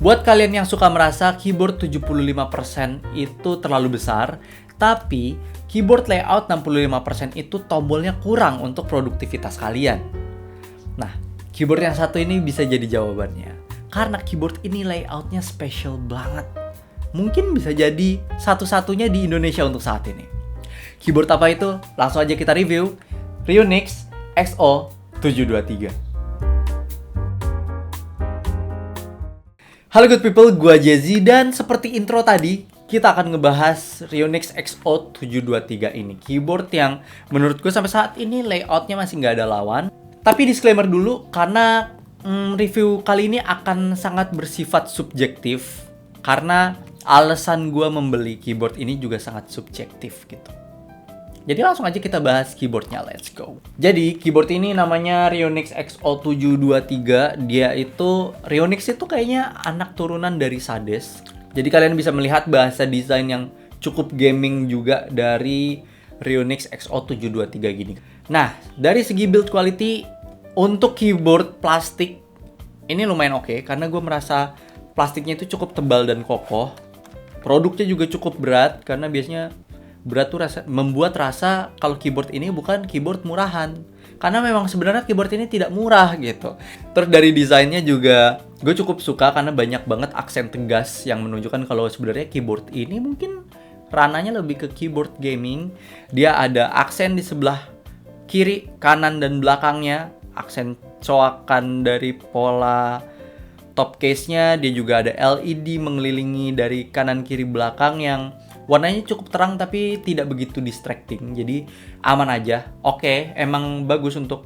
Buat kalian yang suka merasa keyboard 75% itu terlalu besar, tapi keyboard layout 65% itu tombolnya kurang untuk produktivitas kalian. Nah, keyboard yang satu ini bisa jadi jawabannya. Karena keyboard ini layoutnya special banget. Mungkin bisa jadi satu-satunya di Indonesia untuk saat ini. Keyboard apa itu? Langsung aja kita review. Rionix XO723. Halo good people, gua Jezi, dan seperti intro tadi, kita akan ngebahas Rionix XO723 ini. Keyboard yang menurut gue sampai saat ini layoutnya masih nggak ada lawan. Tapi disclaimer dulu, karena review kali ini akan sangat bersifat subjektif. Karena alasan gue membeli keyboard ini juga sangat subjektif gitu. Jadi langsung aja kita bahas keyboardnya, let's go. Jadi keyboard ini namanya Rionix XO723. Rionix itu kayaknya anak turunan dari Sades. Jadi kalian bisa melihat bahasa desain yang cukup gaming juga dari Rionix XO723 gini. Nah, dari segi build quality, untuk keyboard plastik ini lumayan oke, karena gue merasa plastiknya itu cukup tebal dan kokoh. Produknya juga cukup berat, karena biasanya berat tuh membuat rasa kalau keyboard ini bukan keyboard murahan. Karena memang sebenarnya keyboard ini tidak murah gitu. Terus dari desainnya juga gue cukup suka karena banyak banget aksen tegas yang menunjukkan kalau sebenarnya keyboard ini mungkin ranahnya lebih ke keyboard gaming. Dia ada aksen di sebelah kiri, kanan, dan belakangnya. Aksen coakan dari pola top case-nya. Dia juga ada LED mengelilingi dari kanan kiri belakang yang warnanya cukup terang tapi tidak begitu distracting. Jadi aman aja. Oke, emang bagus untuk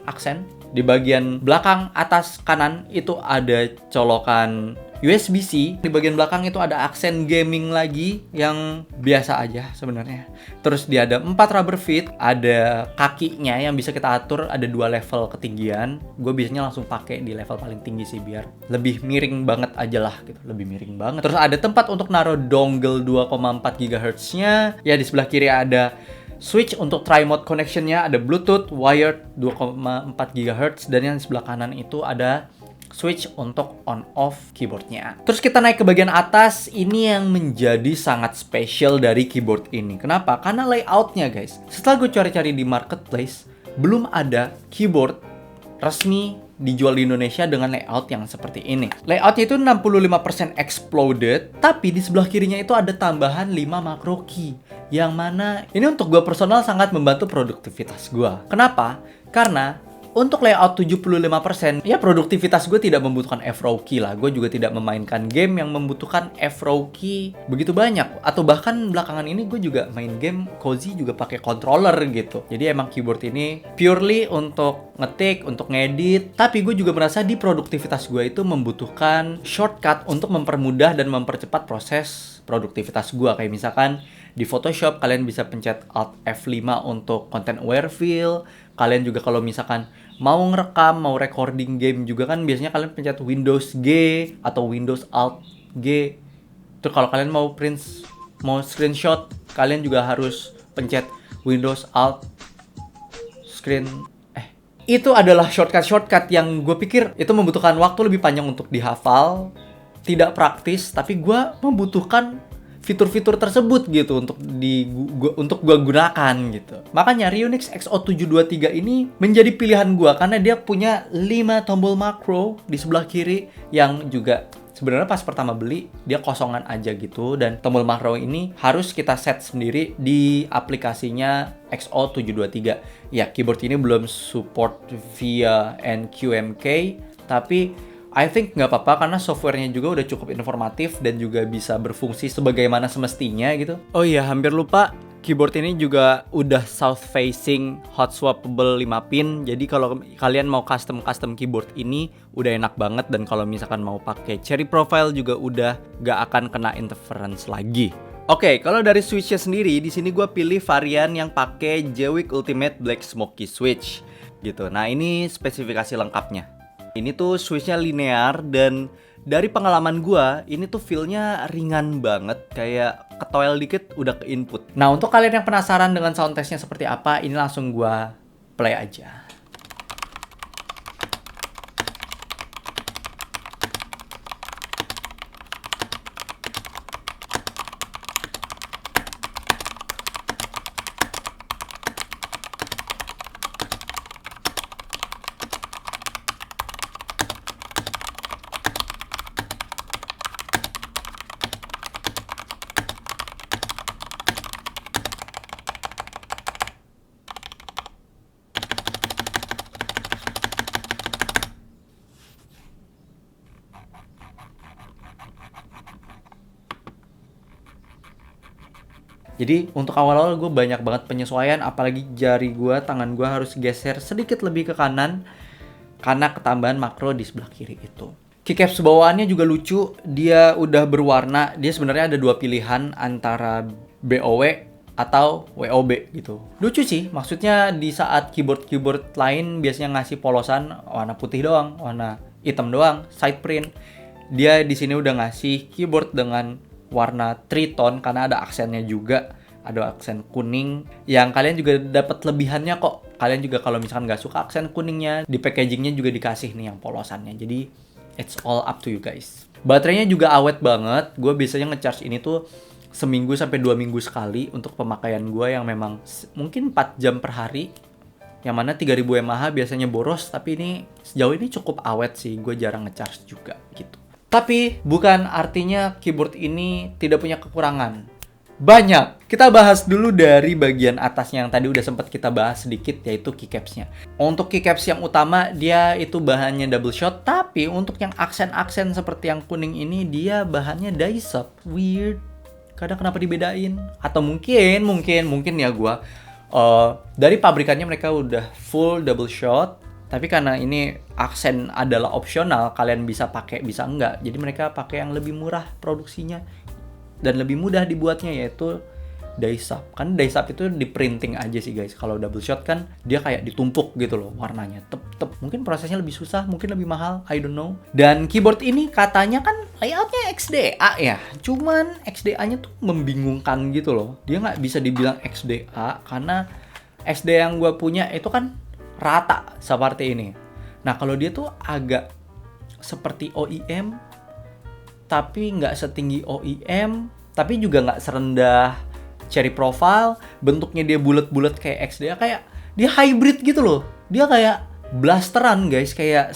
aksen. Di bagian belakang atas kanan itu ada colokan USB-C. Di bagian belakang itu ada aksen gaming lagi yang biasa aja sebenarnya. Terus dia ada 4 rubber feet, ada kakinya yang bisa kita atur, ada 2 level ketinggian. Gue biasanya langsung pakai di level paling tinggi sih biar lebih miring banget aja lah gitu, lebih miring banget. Terus ada tempat untuk naruh dongle 2,4 GHz-nya. Ya di sebelah kiri ada switch untuk tri-mode connection-nya, ada Bluetooth wired 2,4 GHz, dan yang di sebelah kanan itu ada switch untuk on-off keyboardnya. Terus kita naik ke bagian atas, ini yang menjadi sangat spesial dari keyboard ini. Kenapa? Karena layoutnya guys. Setelah gue cari-cari di marketplace, belum ada keyboard resmi dijual di Indonesia dengan layout yang seperti ini. Layoutnya itu 65% exploded, tapi di sebelah kirinya itu ada tambahan 5 macro key. Yang mana ini untuk gue personal sangat membantu produktivitas gue. Kenapa? Karena untuk layout 75%, ya produktivitas gue tidak membutuhkan F-row key lah. Gue juga tidak memainkan game yang membutuhkan F-row key begitu banyak. Atau bahkan belakangan ini gue juga main game cozy juga pakai controller gitu. Jadi emang keyboard ini purely untuk ngetik, untuk ngedit. Tapi gue juga merasa di produktivitas gue itu membutuhkan shortcut untuk mempermudah dan mempercepat proses produktivitas gue. Kayak misalkan di Photoshop kalian bisa pencet Alt F5 untuk content aware fill. Kalian juga kalau misalkan mau ngerekam, mau recording game juga kan biasanya kalian pencet Windows G atau Windows Alt G. Terus kalau kalian mau screenshot, kalian juga harus pencet Windows Alt Screen. Itu adalah shortcut yang gue pikir itu membutuhkan waktu lebih panjang untuk dihafal, tidak praktis, tapi gue membutuhkan fitur-fitur tersebut gitu untuk gua gunakan gitu. Makanya Rionix XO723 ini menjadi pilihan gua karena dia punya 5 tombol makro di sebelah kiri yang juga sebenarnya pas pertama beli dia kosongan aja gitu, dan tombol makro ini harus kita set sendiri di aplikasinya XO723. Ya, keyboard ini belum support via NQMK, tapi I think nggak apa-apa karena softwarenya juga udah cukup informatif dan juga bisa berfungsi sebagaimana semestinya gitu. Oh iya, hampir lupa, keyboard ini juga udah south facing hot swappable 5 pin. Jadi kalau kalian mau custom keyboard ini udah enak banget, dan kalau misalkan mau pakai cherry profile juga udah nggak akan kena interference lagi. Oke, kalau dari switchnya sendiri, di sini gue pilih varian yang pakai Jeweek Ultimate Black Smoky Switch gitu. Nah, ini spesifikasi lengkapnya. Ini tuh switchnya linear, dan dari pengalaman gua ini tuh feel-nya ringan banget, kayak ketoel dikit udah ke input. Nah, untuk kalian yang penasaran dengan sound testnya seperti apa, ini langsung gua play aja. Jadi untuk awal-awal gue banyak banget penyesuaian, apalagi jari gue, tangan gue harus geser sedikit lebih ke kanan karena ketambahan makro di sebelah kiri itu. Keycaps bawaannya juga lucu, dia udah berwarna, dia sebenarnya ada dua pilihan antara BOW atau WOB gitu. Lucu sih, maksudnya di saat keyboard lain biasanya ngasih polosan warna putih doang, warna hitam doang, side print. Dia di sini udah ngasih keyboard dengan warna tritone karena ada aksennya juga, ada aksen kuning yang kalian juga dapat lebihannya kok. Kalian juga kalau misalkan nggak suka aksen kuningnya, di packagingnya juga dikasih nih yang polosannya. Jadi it's all up to you guys. Baterainya juga awet banget. Gue biasanya ngecharge ini tuh seminggu sampai 2 minggu sekali untuk pemakaian gue yang memang mungkin 4 jam per hari. Yang mana 3000 mAh biasanya boros, tapi ini sejauh ini cukup awet sih. Gue jarang ngecharge juga gitu. Tapi bukan artinya keyboard ini tidak punya kekurangan. Banyak. Kita bahas dulu dari bagian atasnya yang tadi udah sempat kita bahas sedikit, yaitu keycapsnya. Untuk keycaps yang utama, dia itu bahannya double shot. Tapi untuk yang aksen-aksen seperti yang kuning ini, dia bahannya Daiso. Weird. Kadang kenapa dibedain? Atau mungkin ya gua dari pabrikannya mereka udah full double shot. Tapi karena ini aksen adalah opsional, kalian bisa pakai, bisa enggak. Jadi mereka pakai yang lebih murah produksinya dan lebih mudah dibuatnya, yaitu Daiso. Kan Daiso itu di printing aja sih guys. Kalau double shot kan dia kayak ditumpuk gitu loh warnanya. Mungkin prosesnya lebih susah, mungkin lebih mahal, I don't know. Dan keyboard ini katanya kan layoutnya XDA ya. Cuman XDA-nya tuh membingungkan gitu loh. Dia nggak bisa dibilang XDA karena XDA yang gue punya itu kan rata seperti ini. Nah kalau dia tuh agak seperti OEM, tapi nggak setinggi OEM, tapi juga nggak serendah Cherry Profile. Bentuknya dia bulat-bulat kayak XDA, kayak dia hybrid gitu loh. Dia kayak blasteran guys, kayak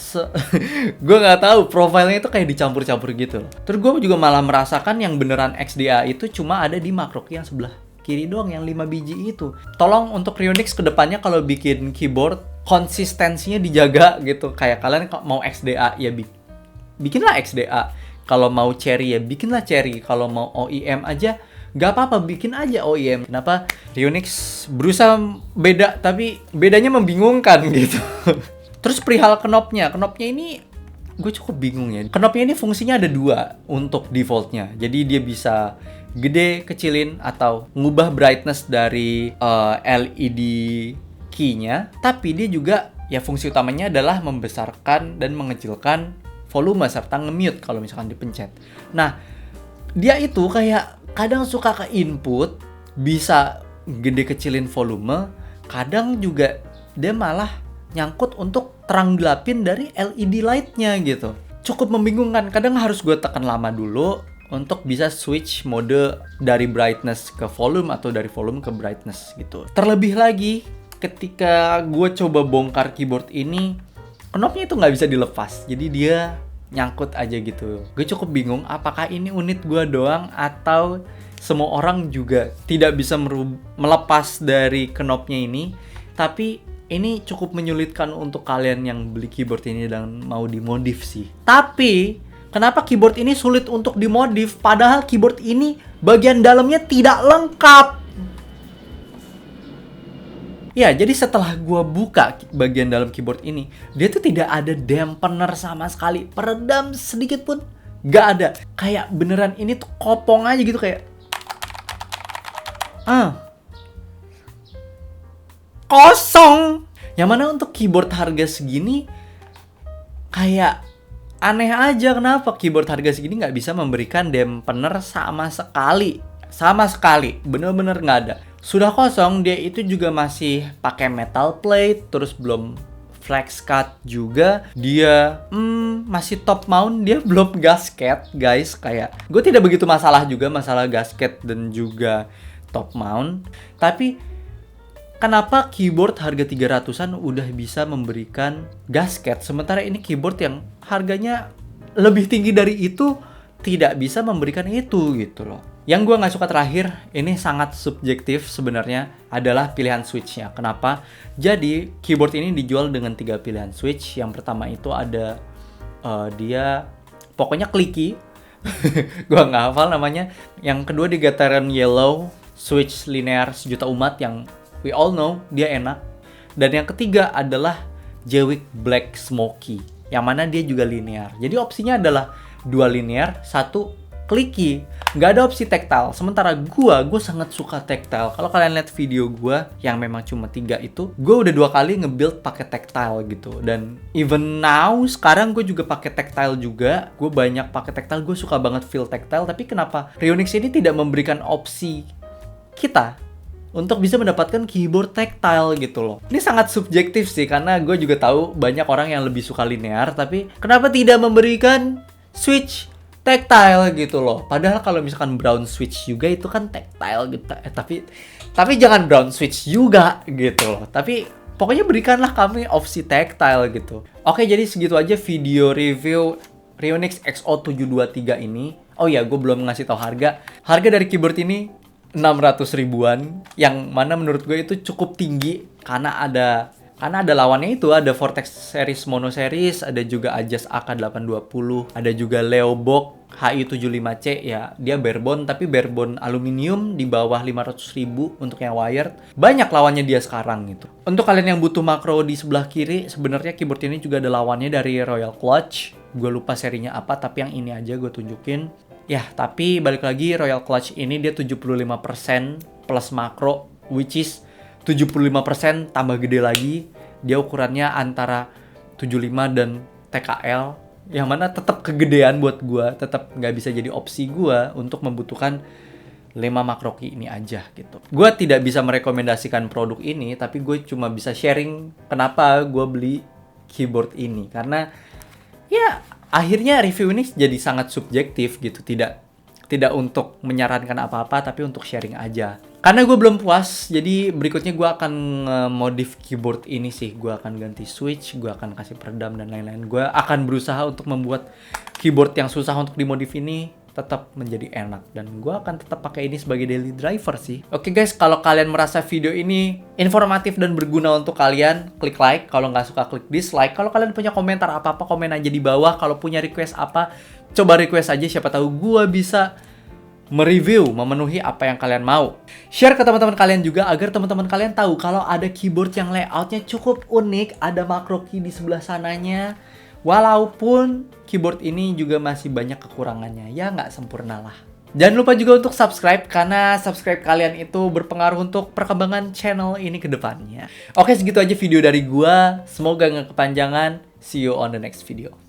gue nggak tahu, profilnya itu kayak dicampur-campur gitu loh. Terus gue juga malah merasakan yang beneran XDA itu cuma ada di Makroki yang sebelah kiri doang, yang 5 biji itu. Tolong untuk Ryonix kedepannya kalau bikin keyboard, konsistensinya dijaga gitu. Kayak kalian mau XDA ya bikinlah XDA. Kalau mau Cherry ya bikinlah Cherry. Kalau mau OEM aja gak apa-apa, bikin aja OEM. Kenapa Ryonix berusaha beda tapi bedanya membingungkan gitu. Terus perihal knobnya ini gue cukup bingung ya. Knobnya ini fungsinya ada 2 untuk defaultnya. Jadi dia bisa gede, kecilin, atau ngubah brightness dari LED key-nya. Tapi dia juga ya fungsi utamanya adalah membesarkan dan mengecilkan volume serta nge-mute kalau misalkan dipencet. Nah, dia itu kayak kadang suka ke input, bisa gede kecilin volume, kadang juga dia malah nyangkut untuk terang gelapin dari LED light-nya gitu. Cukup membingungkan, kadang harus gue tekan lama dulu untuk bisa switch mode dari brightness ke volume atau dari volume ke brightness gitu. Terlebih lagi, ketika gue coba bongkar keyboard ini, knobnya itu nggak bisa dilepas, jadi dia nyangkut aja gitu. Gue cukup bingung apakah ini unit gue doang atau semua orang juga tidak bisa melepas dari knobnya ini. Tapi ini cukup menyulitkan untuk kalian yang beli keyboard ini dan mau dimodif sih. Tapi kenapa keyboard ini sulit untuk dimodif padahal keyboard ini bagian dalamnya tidak lengkap? Ya, jadi setelah gua buka bagian dalam keyboard ini, dia tuh tidak ada dampener sama sekali, peredam sedikit pun gak ada. Kayak beneran ini tuh kopong aja gitu, kayak kosong. Yang mana untuk keyboard harga segini kayak aneh aja, kenapa keyboard harga segini nggak bisa memberikan dampener sama sekali. Sama sekali, bener-bener nggak ada. Sudah kosong, dia itu juga masih pakai metal plate, terus belum flex cut juga. Dia masih top mount, dia belum gasket guys. Kayak gue tidak begitu masalah juga masalah gasket dan juga top mount. Tapi kenapa keyboard harga 300-an udah bisa memberikan gasket, sementara ini keyboard yang harganya lebih tinggi dari itu tidak bisa memberikan itu gitu loh. Yang gue nggak suka terakhir, ini sangat subjektif sebenarnya, adalah pilihan switch-nya. Kenapa? Jadi keyboard ini dijual dengan 3 pilihan switch. Yang pertama itu ada dia pokoknya clicky. Gue nggak hafal namanya. Yang kedua di getaran yellow, switch linear sejuta umat yang we all know dia enak. Dan yang ketiga adalah Jwick Black Smoky, yang mana dia juga linear. Jadi opsinya adalah 2 linear, 1 clicky, nggak ada opsi tactile. Sementara gue sangat suka tactile. Kalau kalian lihat video gue yang memang cuma 3 itu, gue udah 2 kali nge-build pakai tactile gitu. Dan even now sekarang gue juga pakai tactile juga. Gue banyak pakai tactile, gue suka banget feel tactile. Tapi kenapa Rionix ini tidak memberikan opsi kita untuk bisa mendapatkan keyboard tactile gitu loh. Ini sangat subjektif sih, karena gue juga tahu banyak orang yang lebih suka linear, tapi kenapa tidak memberikan switch tactile gitu loh. Padahal kalau misalkan brown switch juga itu kan tactile gitu. Tapi jangan brown switch juga gitu loh. Tapi pokoknya berikanlah kami opsi tactile gitu. Oke, jadi segitu aja video review Rionix XO723 ini. Oh ya, gue belum ngasih tahu harga. Harga dari keyboard ini 600 ribuan, yang mana menurut gue itu cukup tinggi karena ada lawannya itu, ada Vortex series mono series, ada juga Ajas AK820, ada juga Leobok HI75C, ya dia barebone tapi barebone aluminium di bawah 500 ribu untuk yang wired. Banyak lawannya dia sekarang gitu. Untuk kalian yang butuh makro di sebelah kiri, sebenarnya keyboard ini juga ada lawannya dari Royal Clutch. Gue lupa serinya apa, tapi yang ini aja gue tunjukin. Ya, tapi balik lagi Royal Clutch ini dia 75% plus makro, which is 75% tambah gede lagi. Dia ukurannya antara 75 dan TKL, yang mana tetap kegedean buat gua, tetap nggak bisa jadi opsi gua untuk membutuhkan 5 makro key ini aja gitu. Gua tidak bisa merekomendasikan produk ini, tapi gue cuma bisa sharing kenapa gua beli keyboard ini. Karena ya akhirnya review ini jadi sangat subjektif gitu, tidak untuk menyarankan apa-apa, tapi untuk sharing aja. Karena gue belum puas, jadi berikutnya gue akan modif keyboard ini sih. Gue akan ganti switch, gue akan kasih peredam dan lain-lain. Gue akan berusaha untuk membuat keyboard yang susah untuk dimodif ini tetap menjadi enak. Dan gue akan tetap pakai ini sebagai daily driver sih. Oke guys, kalau kalian merasa video ini informatif dan berguna untuk kalian, klik like. Kalau nggak suka, klik dislike. Kalau kalian punya komentar apa-apa, komen aja di bawah. Kalau punya request apa, coba request aja. Siapa tahu gue bisa mereview, memenuhi apa yang kalian mau. Share ke teman-teman kalian juga agar teman-teman kalian tahu kalau ada keyboard yang layoutnya cukup unik, ada makro key di sebelah sananya. Walaupun keyboard ini juga masih banyak kekurangannya, ya nggak sempurna lah. Jangan lupa juga untuk subscribe, karena subscribe kalian itu berpengaruh untuk perkembangan channel ini ke depannya. Oke, segitu aja video dari gua. Semoga nggak kepanjangan. See you on the next video.